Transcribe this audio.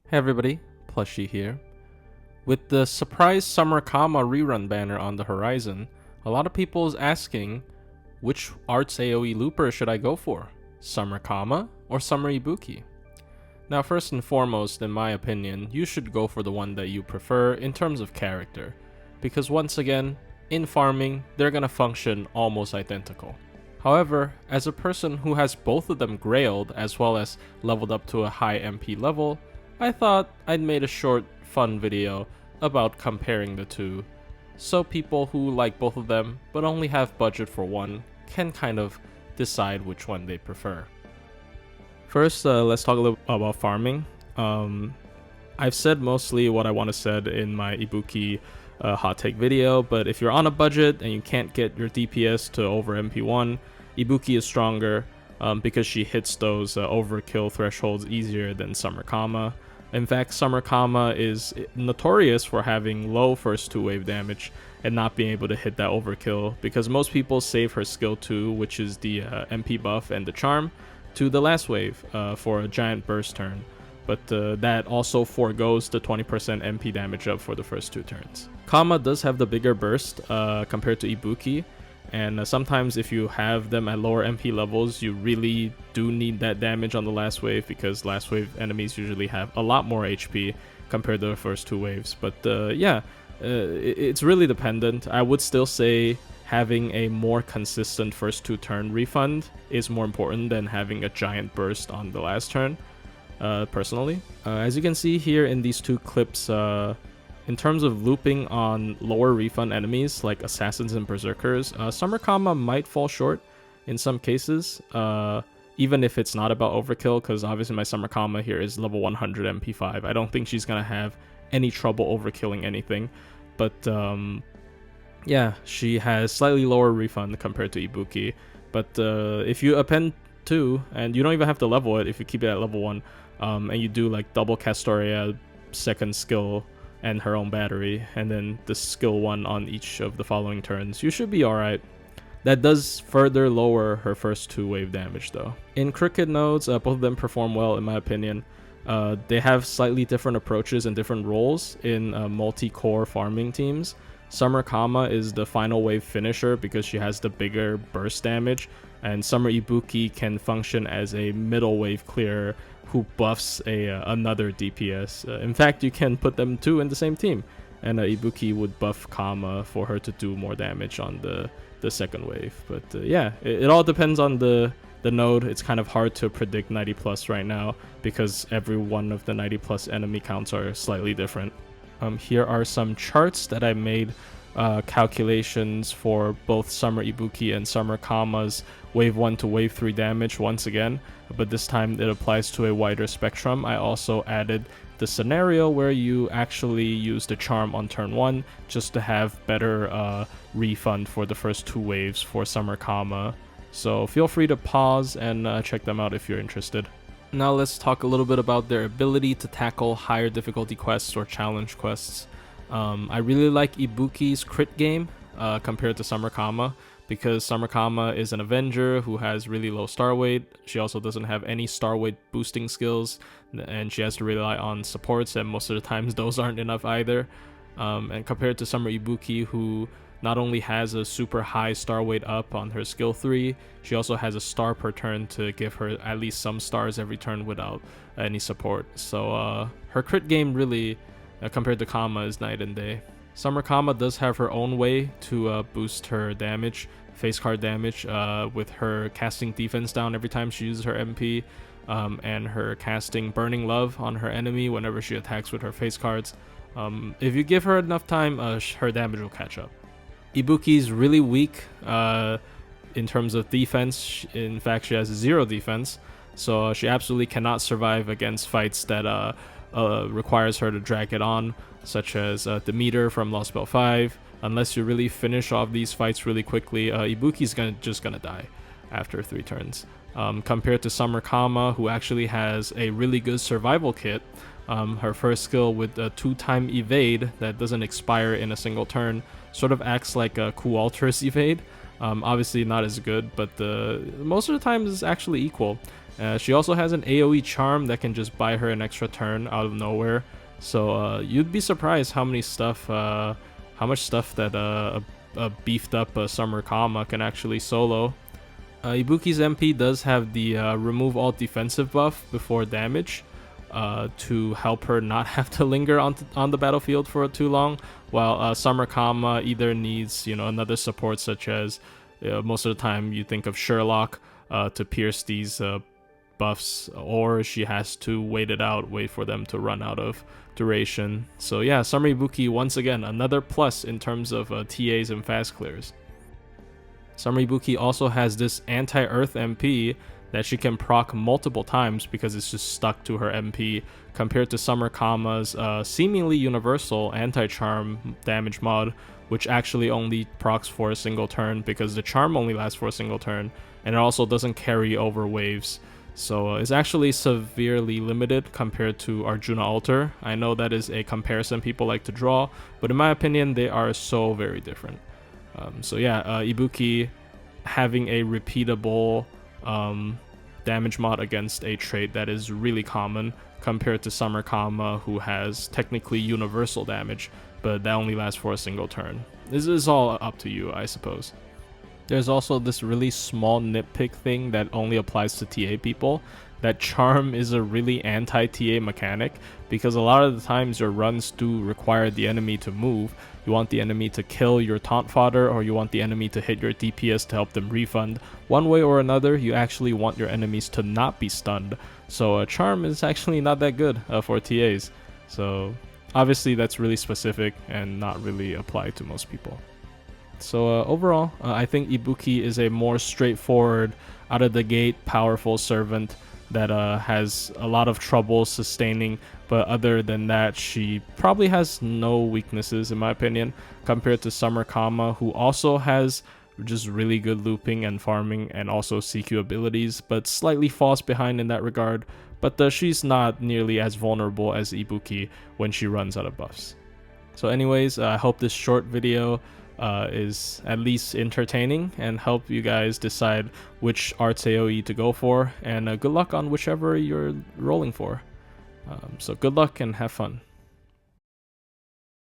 Hey everybody, Plushie here. With the surprise Summer Kama rerun banner on the horizon, a lot of people is asking, which Arts AoE looper should I go for? Summer Kama or Summer Ibuki? Now first and foremost, in my opinion, you should go for the one that you prefer in terms of character, because once again, in farming, they're gonna function almost identical. However, as a person who has both of them grailed as well as leveled up to a high MP level, I thought I'd made a short, fun video about comparing the two, so people who like both of them but only have budget for one can kind of decide which one they prefer. First, let's talk a little about farming. I've said mostly what I want to said in my Ibuki hot take video, but if you're on a budget and you can't get your DPS to over MP1, Ibuki is stronger because she hits those overkill thresholds easier than Summer Kama. In fact, Summer Kama is notorious for having low first 2-wave damage and not being able to hit that overkill because most people save her skill 2, which is the MP buff and the charm, to the last wave for a giant burst turn. But that also forgoes the 20% MP damage up for the first 2 turns. Kama does have the bigger burst compared to Ibuki, and sometimes if you have them at lower MP levels, you really do need that damage on the last wave because last wave enemies usually have a lot more HP compared to the first 2 waves. But it's really dependent. I would still say having a more consistent first 2 turn refund is more important than having a giant burst on the last turn, personally. As you can see here in these 2 clips, in terms of looping on lower refund enemies like assassins and berserkers, Summer Kama might fall short in some cases, even if it's not about overkill, because obviously my Summer Kama here is level 100 MP5. I don't think she's gonna have any trouble overkilling anything, but yeah, she has slightly lower refund compared to Ibuki. But if you append 2, and you don't even have to level it if you keep it at level 1, and you do like double Castoria, second skill, and her own battery, and then the skill 1 on each of the following turns, you should be alright. That does further lower her first 2-wave damage though. In Crooked nodes, both of them perform well in my opinion. They have slightly different approaches and different roles in multi-core farming teams. Summer Kama is the final wave finisher because she has the bigger burst damage, and Summer Ibuki can function as a middle wave clearer who buffs another DPS. In fact, you can put them 2 in the same team, and Ibuki would buff Kama for her to do more damage on the second wave. But yeah, it all depends on the node. It's kind of hard to predict 90 plus right now because every one of the 90 plus enemy counts are slightly different. Here are some charts that I made, calculations for both Summer Ibuki and Summer Kama's wave 1 to wave 3 damage once again, but this time it applies to a wider spectrum. I also added the scenario where you actually use the charm on turn 1 just to have better refund for the first 2 waves for Summer Kama. So feel free to pause and check them out if you're interested. Now let's talk a little bit about their ability to tackle higher difficulty quests or challenge quests. I really like Ibuki's crit game compared to Summer Kama because Summer Kama is an Avenger who has really low star weight. She also doesn't have any star weight boosting skills, and she has to rely on supports, and most of the times those aren't enough either. And compared to Summer Ibuki, who not only has a super high star weight up on her skill 3, she also has a star per turn to give her at least some stars every turn without any support. So her crit game really, compared to Kama, is night and day. Summer Kama does have her own way to boost her damage, face card damage, with her casting defense down every time she uses her MP, and her casting Burning Love on her enemy whenever she attacks with her face cards. If you give her enough time, her damage will catch up. Ibuki's really weak in terms of defense. In fact, she has 0 defense, so she absolutely cannot survive against fights that requires her to drag it on, such as Demeter from Lost Spell 5. Unless you really finish off these fights really quickly, Ibuki's just gonna die after 3 turns. Compared to Summer Kama, who actually has a really good survival kit. Her first skill with a 2-time evade that doesn't expire in a single turn sort of acts like a Kualter's evade. Obviously not as good, but most of the time is actually equal. She also has an AoE charm that can just buy her an extra turn out of nowhere. So you'd be surprised how much stuff that a beefed up Summer Kama can actually solo. Ibuki's MP does have the remove all defensive buff before damage to help her not have to linger on the battlefield for too long, while Summer Kama either needs another support such as most of the time you think of Sherlock to pierce these buffs, or she has to wait for them to run out of duration. So yeah, Summer Ibuki once again another plus in terms of TAs and fast clears. Summer Ibuki also has this anti-earth MP that she can proc multiple times because it's just stuck to her MP, compared to Summer Kama's seemingly universal anti-charm damage mod, which actually only procs for a single turn because the charm only lasts for a single turn, and it also doesn't carry over waves. So it's actually severely limited compared to Arjuna Alter. I know that is a comparison people like to draw, but in my opinion, they are so very different. So yeah, Ibuki having a repeatable damage mod against a trait that is really common compared to Summer Kama, who has technically universal damage, but that only lasts for a single turn. This is all up to you, I suppose. There's also this really small nitpick thing that only applies to TA people, that charm is a really anti-TA mechanic, because a lot of the times your runs do require the enemy to move. You want the enemy to kill your taunt fodder, or you want the enemy to hit your DPS to help them refund. One way or another, you actually want your enemies to not be stunned. So a charm is actually not that good for TAs. So obviously that's really specific and not really applied to most people. So overall, I think Ibuki is a more straightforward, out of the gate, powerful servant that has a lot of trouble sustaining, but other than that, she probably has no weaknesses in my opinion, compared to Summer Kama, who also has just really good looping and farming and also CQ abilities, but slightly falls behind in that regard. But she's not nearly as vulnerable as Ibuki when she runs out of buffs. So anyways, I hope this short video is at least entertaining and help you guys decide which arts AoE to go for, and good luck on whichever you're rolling for. So good luck and have fun.